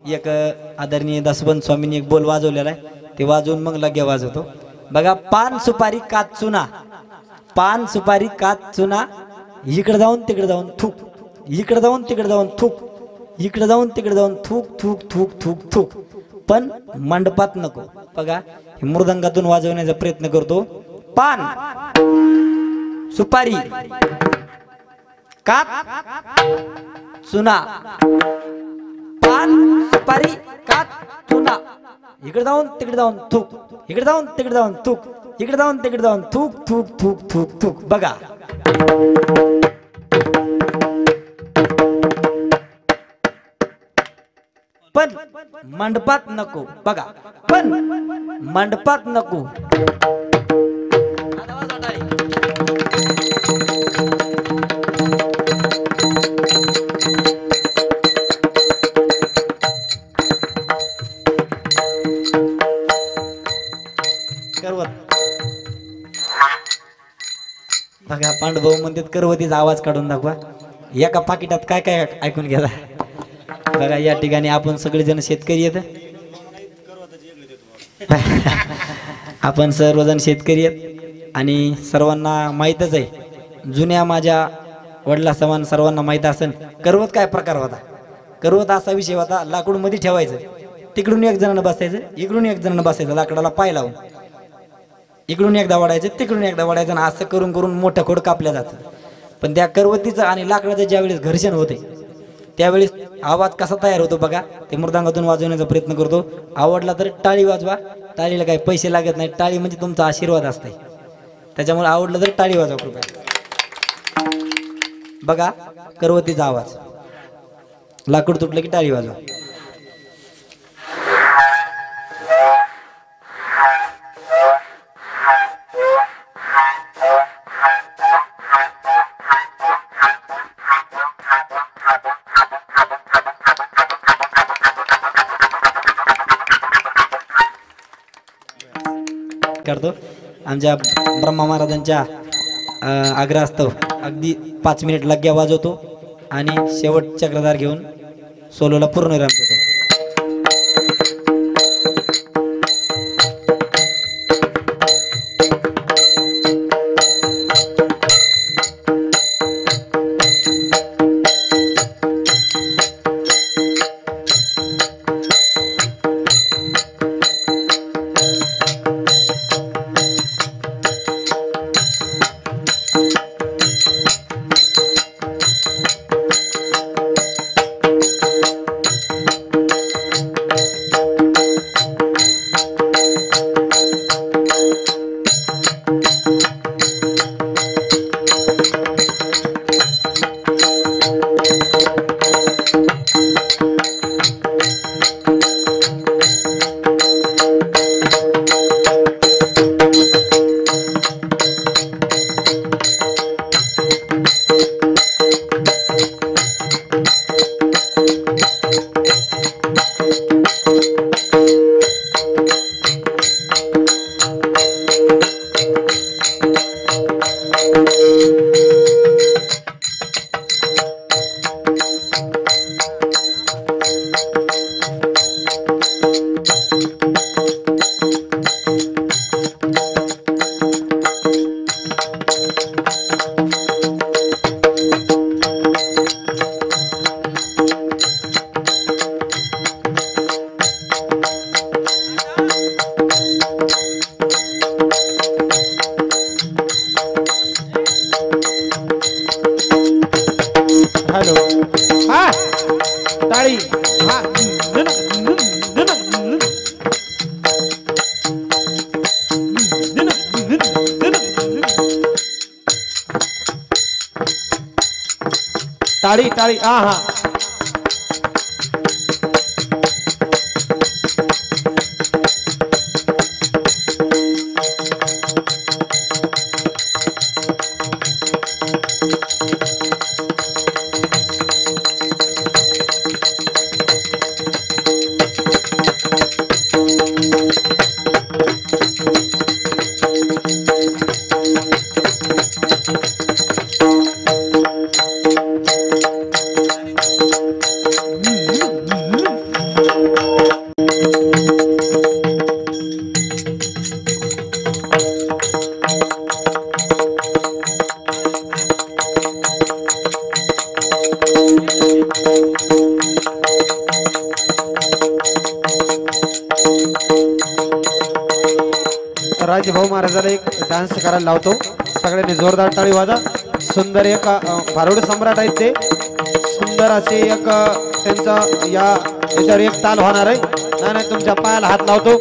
एक आदरणीय दासबंध स्वामींनी एक बोल वाजवलेला आहे, ते वाजवून मग लग्या वाजवतो बघा। पान सुपारी कात चुना, पान सुपारी कात चुना, इकडे जाऊन तिकडे जाऊन थूक, इकडे जाऊन तिकडे जाऊन थूक, इकडे जाऊन तिकडे जाऊन थूक थूक थूक थूक थूक, पण मंडपात नको। बघा हे मृदंगातून वाजवण्याचा प्रयत्न करतो। पान सुपारी कात चुना, पान सुपारी कात चुना, इकडे जाऊन तिकडे जाऊन थूक, इकडे जाऊन तिकडे जाऊन थूक, इकडे जाऊन तिकडे जाऊन थूक थूक थूक थूक थूक। बघा पण मंडपात नको। बघा पण मंडपात नको। बघा पांडुभाऊ म्हणतात करवतीचा आवाज काढून दाखवा। एका पाकिटात काय काय ऐकून घ्या बघा। या ठिकाणी आपण सगळेजण शेतकरी आहेत, आपण सर्वजण शेतकरी आहेत आणि सर्वांना माहीतच आहे, जुन्या माझ्या वडिला समान सर्वांना माहीत असेल करवत काय प्रकार होता। करवत असा विषय होता, लाकूड मध्ये ठेवायचं, तिकडून एक जणांना बसायचं, इकडून एक जणांना बसायचं, लाकडाला पाय लावून इकडून एकदा वाढायचं, तिकडून एकदा वाढायचं, आणि असं करून करून मोठं खोड कापल्या जातं। पण त्या करवतीचं आणि लाकडाचं ज्यावेळेस घर्षण होते त्यावेळेस आवाज कसा तयार होतो बघा। ते मृदंगातून वाजवण्याचा प्रयत्न करतो। आवडला तर टाळी वाजवा, टाळीला काही पैसे लागत नाही, टाळी म्हणजे तुमचा आशीर्वाद असते, त्याच्यामुळे आवडलं तर टाळी वाजवा कृपया। बघा करवतीचा आवाज, लाकूड तुटलं की टाळी वाजवा। करतो आमच्या ब्रह्मा महाराजांच्या आग्रहास्तव अगदी 5 मिनिट लग्या वाजवतो आणि शेवट चक्रधार घेऊन सोलोला पूर्ण विराम देतो। टाळी टाळी हा हा राजभाऊ महाराजाला एक डान्स करायला लावतो. सगळ्यांनी जोरदार टाळी वाजा. सुंदर एक भारुड सम्राट आहेत ते. सुंदर असे एक त्यांचा याच्यावर एक ताल होणार आहे. नाही नाही तुमच्या पायाला हात लावतो.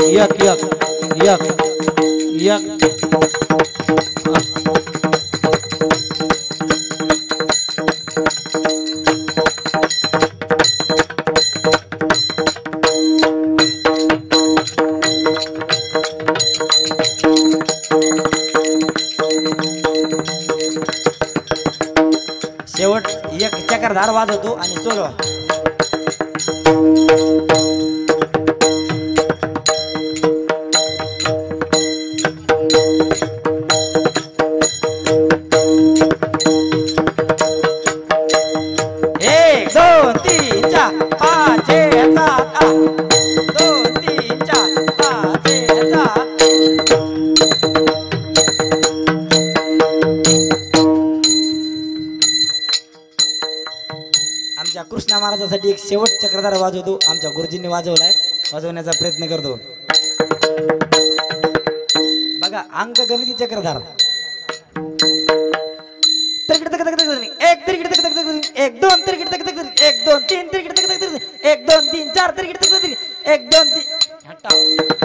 एक एक एक एक शेवट एक चक्रधार वाजवतो आणि सोलो. एक दोन तीन चार पाच छे सात आठ. दोन तीन चार पाच छे सात. आमच्या कृष्णा महाराजासाठी एक शेवट चक्रधार वाजवतो. आमच्या गुरुजींनी वाजवलाय, वाजवण्याचा प्रयत्न करतो. बघा अंक गणिती चक्रधार. एक एक दोन एक दोन तीन एक दोन तीन चार एक दोन तीन.